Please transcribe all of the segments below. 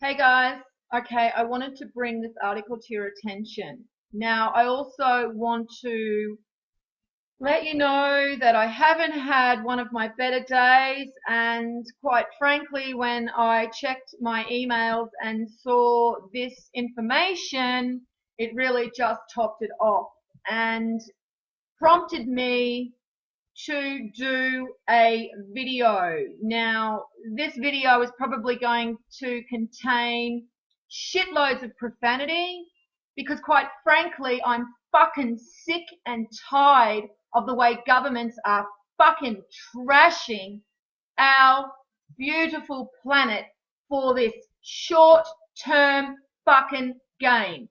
Hey guys, okay, I wanted to bring this article to your attention. Now, I also want to let you know that I haven't had one of my better days, and quite frankly, when I checked my emails and saw this information, it really just topped it off and prompted me to do a video. Now, this video is probably going to contain shitloads of profanity because quite frankly, I'm fucking sick and tired of the way governments are fucking trashing our beautiful planet for this short-term fucking gain.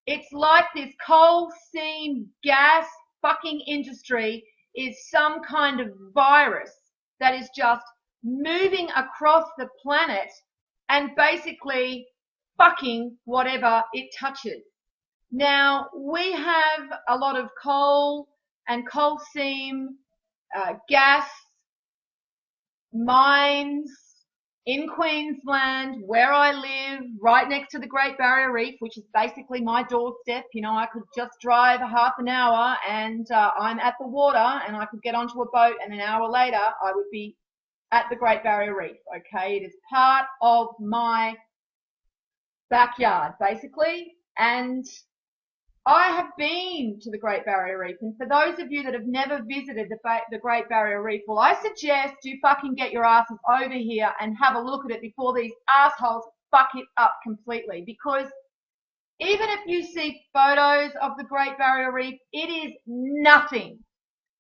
It's like this coal seam gas fucking industry is some kind of virus that is just moving across the planet and basically fucking whatever it touches. Now, we have a lot of coal and coal seam gas mines in Queensland, where I live, right next to the Great Barrier Reef, which is basically my doorstep. You know, I could just drive a half an hour and I'm at the water, and I could get onto a boat, and an hour later I would be at the Great Barrier Reef. Okay, it is part of my backyard, basically, and I have been to the Great Barrier Reef, and for those of you that have never visited the Great Barrier Reef, well, I suggest you fucking get your asses over here and have a look at it before these assholes fuck it up completely. Because even if you see photos of the Great Barrier Reef, it is nothing,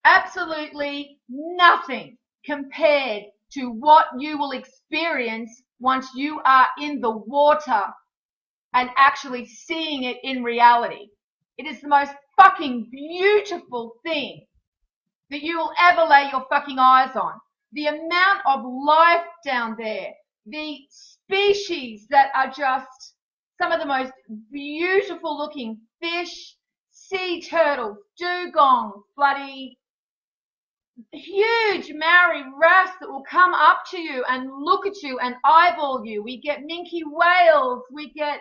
absolutely nothing compared to what you will experience once you are in the water and actually seeing it in reality. It is the most fucking beautiful thing that you will ever lay your fucking eyes on. The amount of life down there, the species that are just some of the most beautiful looking fish, sea turtles, dugongs, bloody huge Maori wrasse that will come up to you and look at you and eyeball you. We get minke whales. We get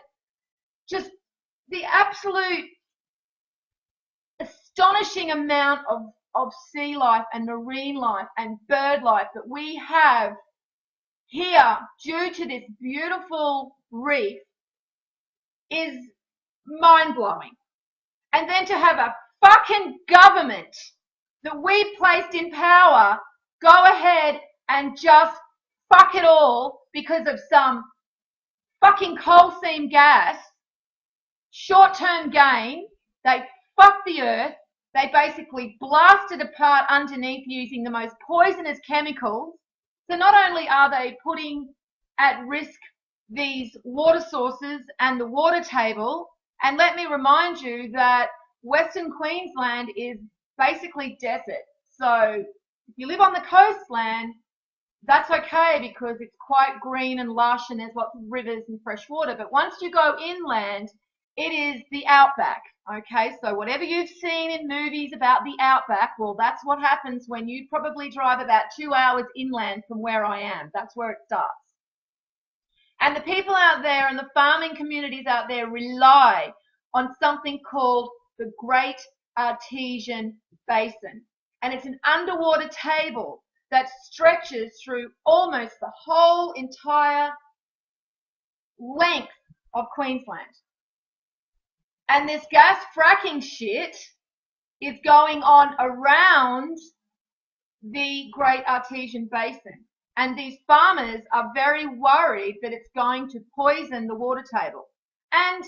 just the absolute astonishing amount of sea life and marine life and bird life that we have here due to this beautiful reef is mind-blowing. And then to have a fucking government that we placed in power go ahead and just fuck it all because of some fucking coal seam gas, short-term gain. They fucked the earth. They basically blasted apart underneath using the most poisonous chemicals. So not only are they putting at risk these water sources and the water table, and let me remind you that Western Queensland is basically desert. So if you live on the coastland, that's okay because it's quite green and lush and there's lots of rivers and fresh water. But once you go inland, it is the outback. Okay, so whatever you've seen in movies about the outback, well, that's what happens when you probably drive about 2 hours inland from where I am. That's where it starts. And the people out there and the farming communities out there rely on something called the Great Artesian Basin. And it's an underwater table that stretches through almost the whole entire length of Queensland. And this gas fracking shit is going on around the Great Artesian Basin. And these farmers are very worried that it's going to poison the water table. And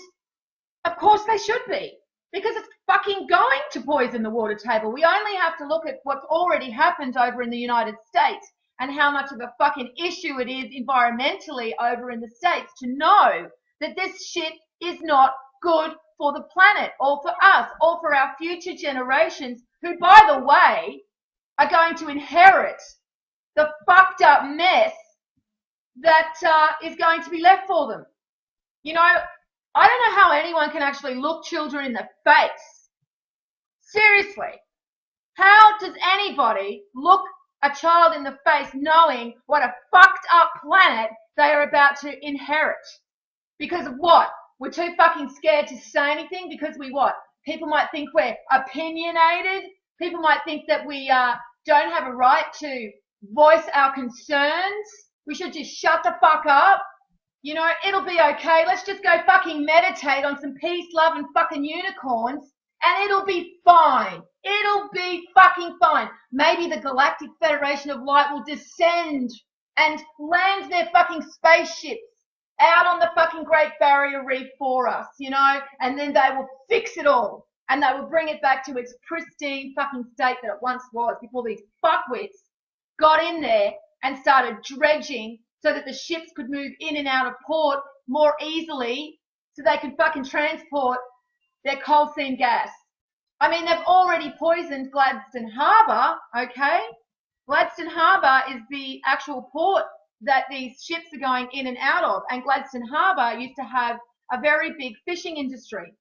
of course they should be, because it's fucking going to poison the water table. We only have to look at what's already happened over in the United States and how much of a fucking issue it is environmentally over in the States to know that this shit is not good for the planet or for us or for our future generations, who, by the way, are going to inherit the fucked up mess that is going to be left for them. You know, I don't know how anyone can actually look children in the face. Seriously. How does anybody look a child in the face knowing what a fucked up planet they are about to inherit. Because of what? We're too fucking scared to say anything because we what? People might think we're opinionated. People might think that we don't have a right to voice our concerns. We should just shut the fuck up. You know, it'll be okay. Let's just go fucking meditate on some peace, love, and fucking unicorns, and it'll be fine. It'll be fucking fine. Maybe the Galactic Federation of Light will descend and land their fucking spaceships out on the fucking Great Barrier Reef for us, you know, and then they will fix it all, and they will bring it back to its pristine fucking state that it once was before these fuckwits got in there and started dredging so that the ships could move in and out of port more easily so they could fucking transport their coal seam gas. I mean, they've already poisoned Gladstone Harbour, okay? Gladstone Harbour is the actual port that these ships are going in and out of, and Gladstone Harbour used to have a very big fishing industry.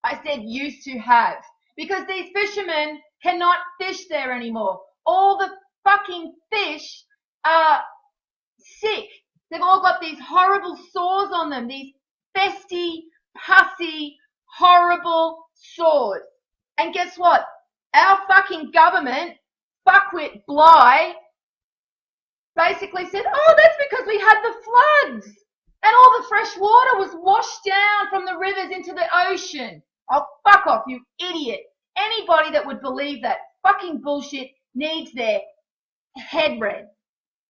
I said used to have, because these fishermen cannot fish there anymore. All the fucking fish are sick. They've all got these horrible sores on them, these festy, pussy, horrible sores. And guess what? Our fucking government, fuckwit Bly, basically said, oh, that's because we had the floods and all the fresh water was washed down from the rivers into the ocean. Oh, fuck off, you idiot. Anybody that would believe that fucking bullshit needs their head read.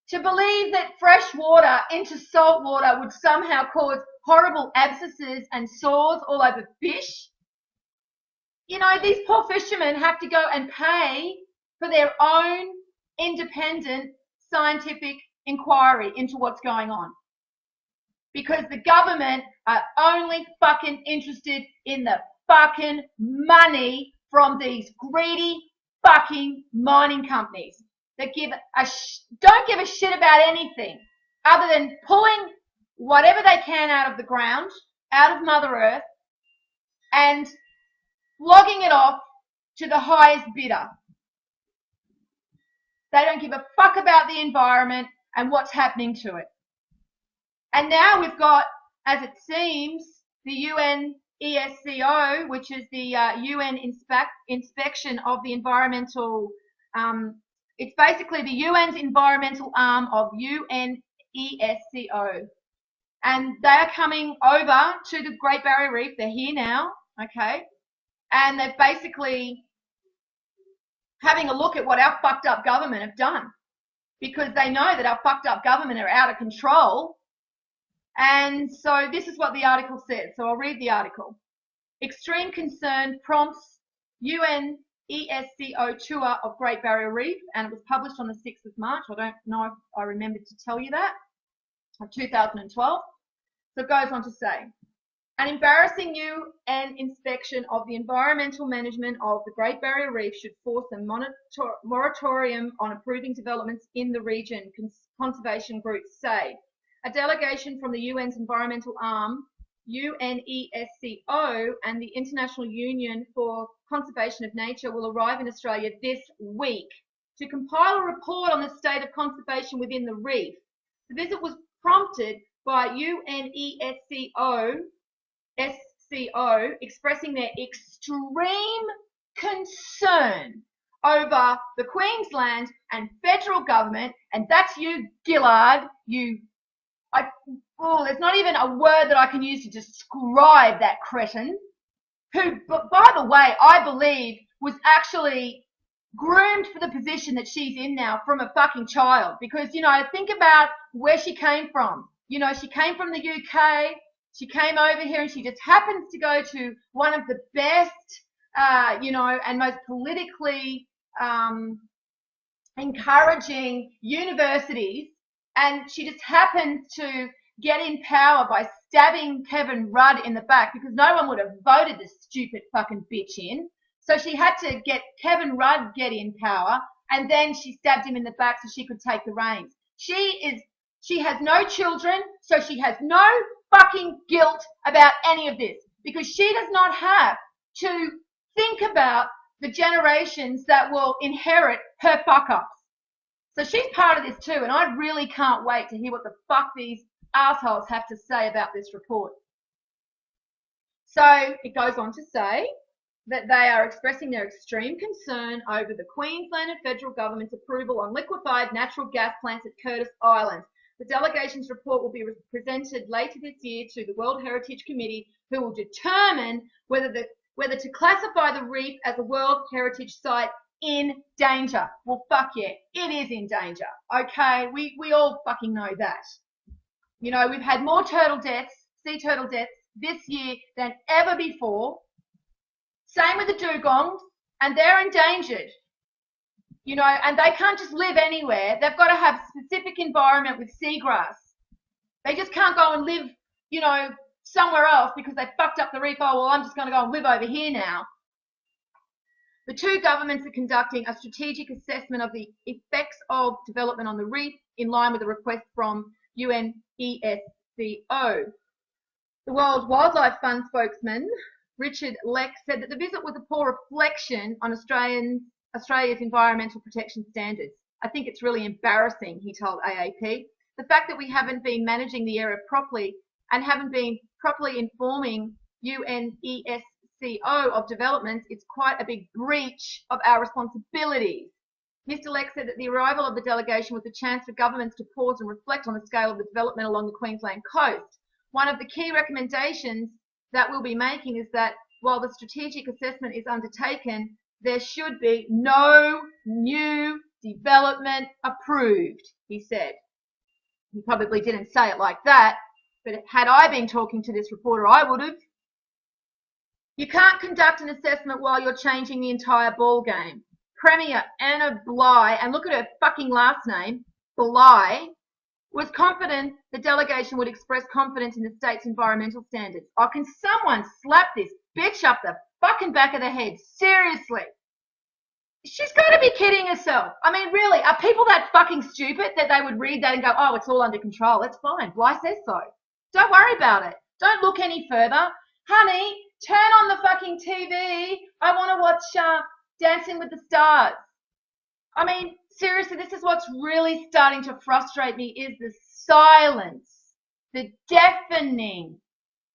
To believe that fresh water into salt water would somehow cause horrible abscesses and sores all over fish. You know, these poor fishermen have to go and pay for their own independent scientific inquiry into what's going on. Because the government are only fucking interested in the fucking money from these greedy fucking mining companies that don't give a shit about anything other than pulling whatever they can out of the ground, out of Mother Earth, and logging it off to the highest bidder. They don't give a fuck about the environment and what's happening to it. And now we've got, as it seems, the UNESCO, which is the UN inspection of the environmental, it's basically the UN's environmental arm of UNESCO. And they are coming over to the Great Barrier Reef. They're here now, okay? And they're basically having a look at what our fucked up government have done, because they know that our fucked up government are out of control. And so this is what the article says. So I'll read the article. Extreme concern prompts UNESCO tour of Great Barrier Reef, and it was published on the 6th of March. I don't know if I remembered to tell you that, of 2012. So it goes on to say, an embarrassing UN inspection of the environmental management of the Great Barrier Reef should force a moratorium on approving developments in the region, conservation groups say. A delegation from the UN's environmental arm, UNESCO, and the International Union for Conservation of Nature will arrive in Australia this week to compile a report on the state of conservation within the reef. The visit was prompted by UNESCO expressing their extreme concern over the Queensland and federal government, and that's you, Gillard, there's not even a word that I can use to describe that cretin, who, by the way, I believe was actually groomed for the position that she's in now from a fucking child. Because, you know, think about where she came from. You know, she came from the UK, she came over here, and she just happens to go to one of the best, and most politically encouraging universities. And she just happened to get in power by stabbing Kevin Rudd in the back, because no one would have voted this stupid fucking bitch in. So she had to get Kevin Rudd get in power, and then she stabbed him in the back so she could take the reins. She has no children, so she has no fucking guilt about any of this, because she does not have to think about the generations that will inherit her fuck-ups. So she's part of this too, and I really can't wait to hear what the fuck these assholes have to say about this report. So it goes on to say that they are expressing their extreme concern over the Queensland and federal government's approval on liquefied natural gas plants at Curtis Island. The delegation's report will be presented later this year to the World Heritage Committee, who will determine whether to classify the reef as a World Heritage Site in danger. Well, fuck yeah, it is in danger. Okay, we all fucking know that. You know, we've had more turtle deaths, sea turtle deaths this year than ever before. Same with the dugongs, and they're endangered. You know, and they can't just live anywhere. They've got to have a specific environment with seagrass. They just can't go and live, you know, somewhere else because they fucked up the reef. Oh, well, I'm just going to go and live over here now. The two governments are conducting a strategic assessment of the effects of development on the reef in line with a request from UNESCO. The World Wildlife Fund spokesman, Richard Leck, said that the visit was a poor reflection on Australia's environmental protection standards. I think it's really embarrassing, he told AAP. The fact that we haven't been managing the area properly and haven't been properly informing UNESCO of developments is quite a big breach of our responsibilities. Mr. Leck said that the arrival of the delegation was a chance for governments to pause and reflect on the scale of the development along the Queensland coast. One of the key recommendations that we'll be making is that while the strategic assessment is undertaken, there should be no new development approved, he said. He probably didn't say it like that, but had I been talking to this reporter, I would have. You can't conduct an assessment while you're changing the entire ball game. Premier Anna Bligh, and look at her fucking last name, Bligh, was confident the delegation would express confidence in the state's environmental standards. Oh, can someone slap this bitch up the fucking back of the head? Seriously. She's got to be kidding herself. I mean, really, are people that fucking stupid that they would read that and go, oh, it's all under control? That's fine. Bligh says so. Don't worry about it. Don't look any further. Honey, turn on the fucking TV. I want to watch Dancing with the Stars. I mean, seriously, this is what's really starting to frustrate me is the silence, the deafening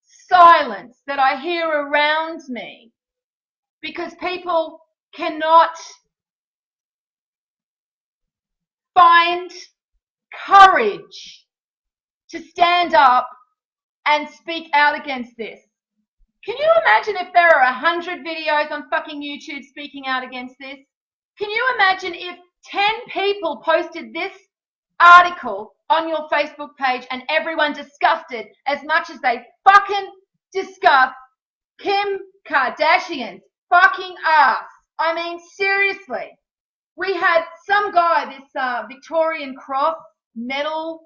silence that I hear around me because people cannot find courage to stand up and speak out against this. Can you imagine if there are 100 videos on fucking YouTube speaking out against this? Can you imagine if 10 people posted this article on your Facebook page and everyone discussed it as much as they fucking discuss Kim Kardashian's fucking ass? I mean, seriously. We had some guy, this Victorian Cross medal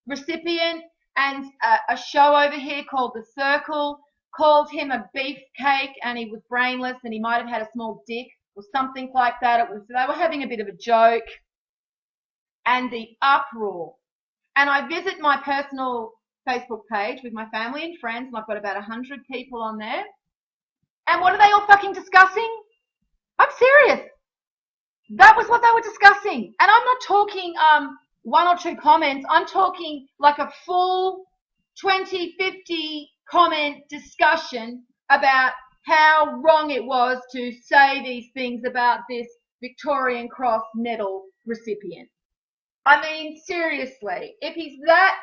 recipient, and a show over here called The Circle called him a beefcake, and he was brainless, and he might have had a small dick or something like that. They were having a bit of a joke, and the uproar. And I visit my personal Facebook page with my family and friends, and I've got about 100 people on there. And what are they all fucking discussing? I'm serious. That was what they were discussing. And I'm not talking one or two comments. I'm talking like a full 20, 50 comment discussion about how wrong it was to say these things about this Victorian Cross medal recipient. I mean, seriously, if he's that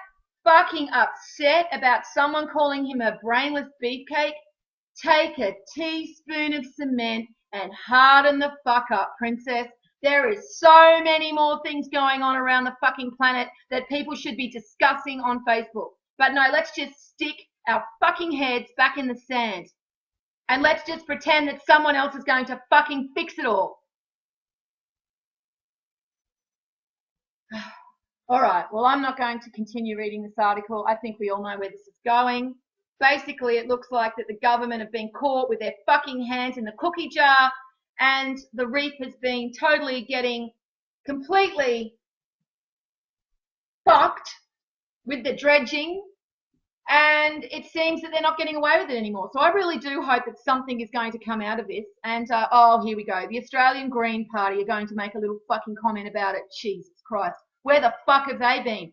fucking upset about someone calling him a brainless beefcake, take a teaspoon of cement and harden the fuck up, princess. There is so many more things going on around the fucking planet that people should be discussing on Facebook. But no, let's just stick our fucking heads back in the sand. And let's just pretend that someone else is going to fucking fix it all. All right, well, I'm not going to continue reading this article. I think we all know where this is going. Basically, it looks like that the government have been caught with their fucking hands in the cookie jar, and the reef has been totally getting completely fucked with the dredging And it seems that they're not getting away with it anymore. So I really do hope that something is going to come out of this. And, oh, here we go. The Australian Green Party are going to make a little fucking comment about it. Jesus Christ. Where the fuck have they been?